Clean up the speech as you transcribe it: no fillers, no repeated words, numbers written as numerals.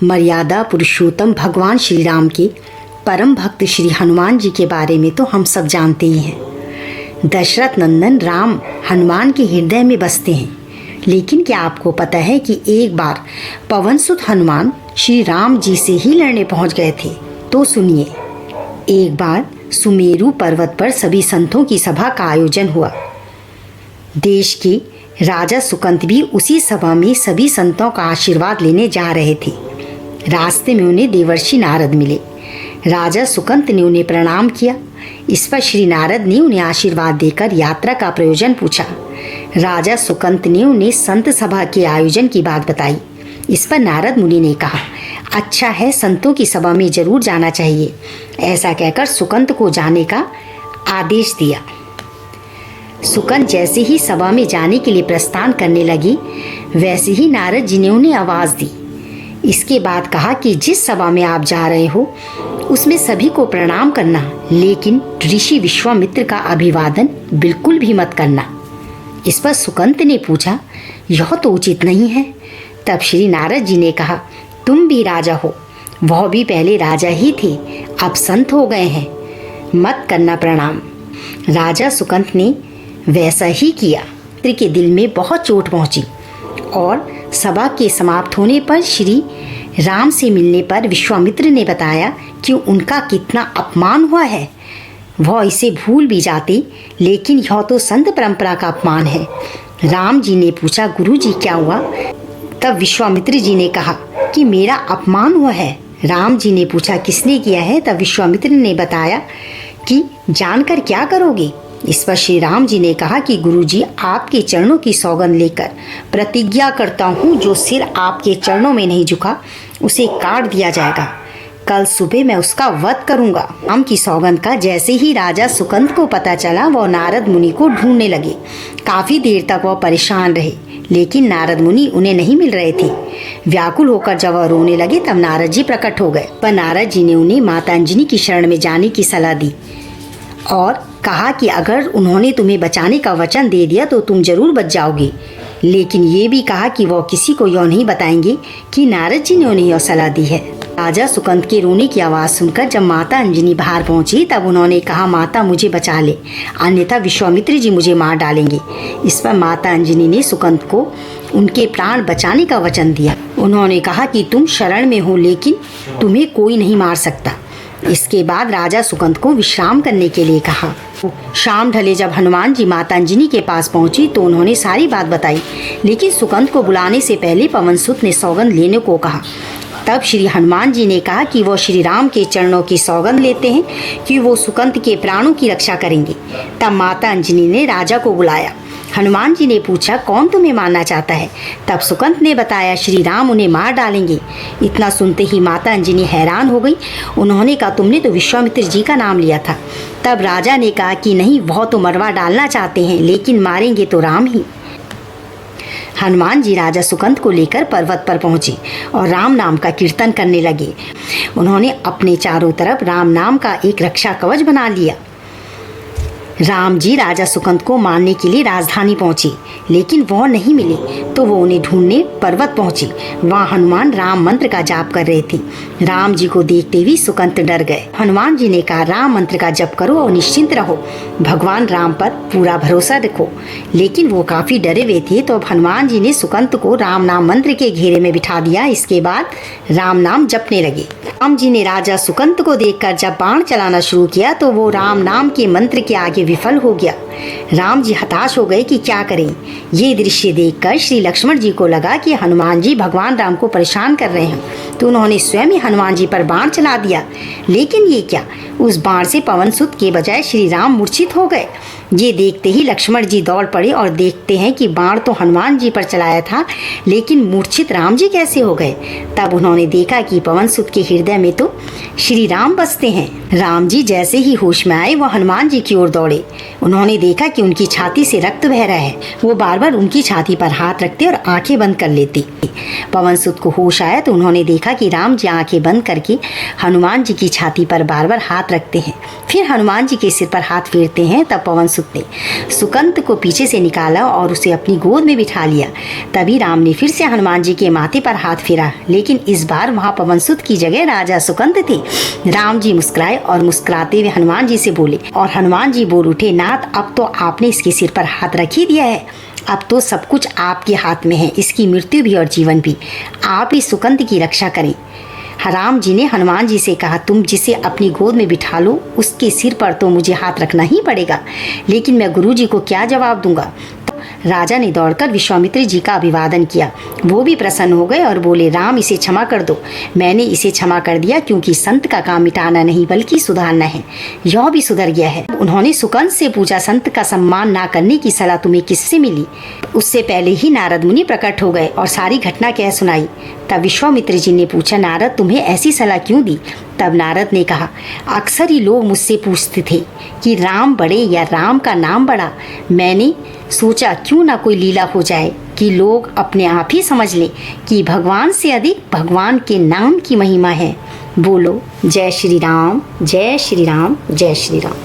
मर्यादा पुरुषोत्तम भगवान श्री राम के परम भक्त श्री हनुमान जी के बारे में तो हम सब जानते ही हैं। दशरथ नंदन राम हनुमान के हृदय में बसते हैं। लेकिन क्या आपको पता है कि एक बार पवनसुत हनुमान श्री राम जी से ही लड़ने पहुंच गए थे? तो सुनिए। एक बार सुमेरु पर्वत पर सभी संतों की सभा का आयोजन हुआ। देश के राजा सुकंत भी उसी सभा में सभी संतों का आशीर्वाद लेने जा रहे थे। रास्ते में उन्हें देवर्षि नारद मिले। राजा सुकंत ने उन्हें प्रणाम किया। इस पर श्री नारद ने उन्हें आशीर्वाद देकर यात्रा का प्रयोजन पूछा। राजा सुकंत ने उन्हें संत सभा के आयोजन की बात बताई। इस पर नारद मुनि ने कहा, अच्छा है, संतों की सभा में जरूर जाना चाहिए। ऐसा कहकर सुकंत को जाने का आदेश दिया। सुकंत जैसे ही सभा में जाने के लिए प्रस्थान करने लगी, वैसे ही नारद जी ने उन्हें आवाज दी। इसके बाद कहा कि जिस सभा में आप जा रहे हो उसमें सभी को प्रणाम करना, लेकिन ऋषि विश्वामित्र का अभिवादन बिल्कुल भी मत करना। इस पर सुकंत ने पूछा, यह तो उचित नहीं है। तब श्री नारद जी ने कहा, तुम भी राजा हो, वह भी पहले राजा ही थे, अब संत हो गए हैं, मत करना प्रणाम। राजा सुकंत ने वैसा ही किया। मित्र के दिल में बहुत चोट पहुंची और सभा के समाप्त होने पर श्री राम से मिलने पर विश्वामित्र ने बताया कि उनका कितना अपमान हुआ है। वह इसे भूल भी जाते, लेकिन यह तो संत परंपरा का अपमान है। राम जी ने पूछा, गुरु जी क्या हुआ? तब विश्वामित्र जी ने कहा कि मेरा अपमान हुआ है। राम जी ने पूछा, किसने किया है? तब विश्वामित्र ने बताया कि जानकर क्या करोगे? इस पर श्री राम जी ने कहा कि गुरुजी, आपके चरणों की सौगंध लेकर प्रतिज्ञा करता हूँ, जो सिर आपके चरणों में नहीं झुका उसे काट दिया जाएगा। कल सुबह मैं उसका वध करूंगा। राम की सौगंध का जैसे ही राजा सुकंत को पता चला, वह नारद मुनि को ढूंढने लगे। काफी देर तक वह परेशान रहे, लेकिन नारद मुनि उन्हें नहीं मिल रहे थे। व्याकुल होकर जब वह रोने लगे, तब नारद जी प्रकट हो गए। पर नारद जी ने उन्हें माता अंजनी की शरण में जाने की सलाह दी और कहा कि अगर उन्होंने तुम्हें बचाने का वचन दे दिया तो तुम जरूर बच जाओगे। लेकिन ये भी कहा कि वह किसी को यह नहीं बताएंगे कि नारद जी ने उन्हें यह सलाह दी है। राजा सुकंत के रोने की आवाज़ सुनकर जब माता अंजनी बाहर पहुंची, तब उन्होंने कहा, माता मुझे बचा ले, अन्यथा विश्वामित्र जी मुझे मार डालेंगे। इस पर माता अंजनी ने सुकंत को उनके प्राण बचाने का वचन दिया। उन्होंने कहा कि तुम शरण में हो, लेकिन तुम्हें कोई नहीं मार सकता। इसके बाद राजा सुकंत को विश्राम करने के लिए कहा। शाम ढले जब हनुमान जी माता अंजनी के पास पहुंची तो उन्होंने सारी बात बताई, लेकिन सुकंत को बुलाने से पहले पवनसुत ने सौगंध लेने को कहा। तब श्री हनुमान जी ने कहा कि वो श्री राम के चरणों की सौगंध लेते हैं कि वो सुकंत के प्राणों की रक्षा करेंगे। तब माता अंजनी ने राजा को बुलाया। हनुमान जी ने पूछा, कौन तुम्हें मारना चाहता है? तब सुकंत ने बताया, श्री राम उन्हें मार डालेंगे। इतना सुनते ही माता अंजनी हैरान हो गई। उन्होंने कहा, तुमने तो विश्वामित्र जी का नाम लिया था। तब राजा ने कहा कि नहीं, वह तो मरवा डालना चाहते हैं, लेकिन मारेंगे तो राम ही। हनुमान जी राजा सुकंत को लेकर पर्वत पर पहुंचे और राम नाम का कीर्तन करने लगे। उन्होंने अपने चारों तरफ राम नाम का एक रक्षा कवच बना लिया। राम जी राजा सुकंत को मारने के लिए राजधानी पहुंचे, लेकिन वह नहीं मिले तो वो उन्हें ढूंढने पर्वत पहुंचे। वहाँ हनुमान राम मंत्र का जाप कर रहे थे। राम जी को देखते ही सुकंत डर गए। हनुमान जी ने कहा, राम मंत्र का जप करो और निश्चिंत रहो, भगवान राम पर पूरा भरोसा रखो। लेकिन वो काफी डरे हुए थे, तो अब हनुमान जी ने सुकंत को राम नाम मंत्र के घेरे में बिठा दिया। इसके बाद राम नाम जपने लगे। राम जी ने राजा सुकंत को देखकर जब बाण चलाना शुरू किया तो वो राम नाम के मंत्र के आगे विफल हो गया। राम जी हताश हो गए कि क्या करें। ये दृश्य देखकर श्री लक्ष्मण जी को लगा कि हनुमान जी भगवान राम को परेशान कर रहे हैं, तो उन्होंने स्वयं ही हनुमान जी पर बाण चला दिया। लेकिन ये क्या, उस बाण से पवनसुत के बजाय श्री राम मूर्छित हो गए। ये देखते ही लक्ष्मण जी दौड़ पड़े और देखते हैं कि बाण तो हनुमान जी पर चलाया था, लेकिन मूर्छित राम जी कैसे हो गए। तब उन्होंने देखा कि पवनसुत के हृदय में तो श्री राम बसते हैं। राम जी जैसे ही होश में आए, वह हनुमान जी की ओर दौड़े। उन्होंने देखा कि उनकी छाती से रक्त बह रहा है। वो बार बार उनकी छाती पर हाथ रखते और आंखें बंद कर लेते। पवन सुत को होश आया तो उन्होंने देखा कि राम जी आंखें बंद करके हनुमान जी की छाती पर बार बार हाथ रखते हैं, फिर हनुमान जी के सिर पर हाथ फेरते हैं। तब पवन सुत ने सुकंत को पीछे से निकाला और उसे अपनी गोद में बिठा लिया। तभी राम ने फिर से हनुमान जी के माथे पर हाथ फेरा, लेकिन इस बार वहां पवन सुत की जगह राजा सुकंत थे। राम जी मुस्कुराए और मुस्कुराते हुए हनुमान जी से बोले, और हनुमान जी बोल उठे, नाथ अब तो आपने इसके सिर पर हाथ रख ही दिया है, अब तो सब कुछ आपके हाथ में है, इसकी मृत्यु भी और जीवन भी। आप ही सुकंत की रक्षा करें। राम जी ने हनुमान जी से कहा, तुम जिसे अपनी गोद में बिठा लो उसके सिर पर तो मुझे हाथ रखना ही पड़ेगा, लेकिन मैं गुरु जी को क्या जवाब दूंगा। राजा ने दौड़कर विश्वामित्र जी का अभिवादन किया। वो भी प्रसन्न हो गए और बोले, राम इसे क्षमा कर दो। मैंने इसे क्षमा कर दिया क्योंकि संत का काम मिटाना नहीं बल्कि सुधारना है। यह भी सुधर गया है। उन्होंने सुकंत से पूछा, संत का सम्मान ना करने की सलाह तुम्हें किससे मिली? उससे पहले ही नारद मुनि प्रकट हो गए और सारी घटना कह सुनाई। तब विश्वामित्र जी ने पूछा, नारद तुम्हें ऐसी सलाह क्यों दी? तब नारद ने कहा, अक्सर ही लोग मुझसे पूछते थे कि राम बड़े या राम का नाम बड़ा। मैंने सोचा क्यों ना कोई लीला हो जाए कि लोग अपने आप ही समझ लें कि भगवान से अधिक भगवान के नाम की महिमा है। बोलो जय श्री राम, जय श्री राम, जय श्री राम।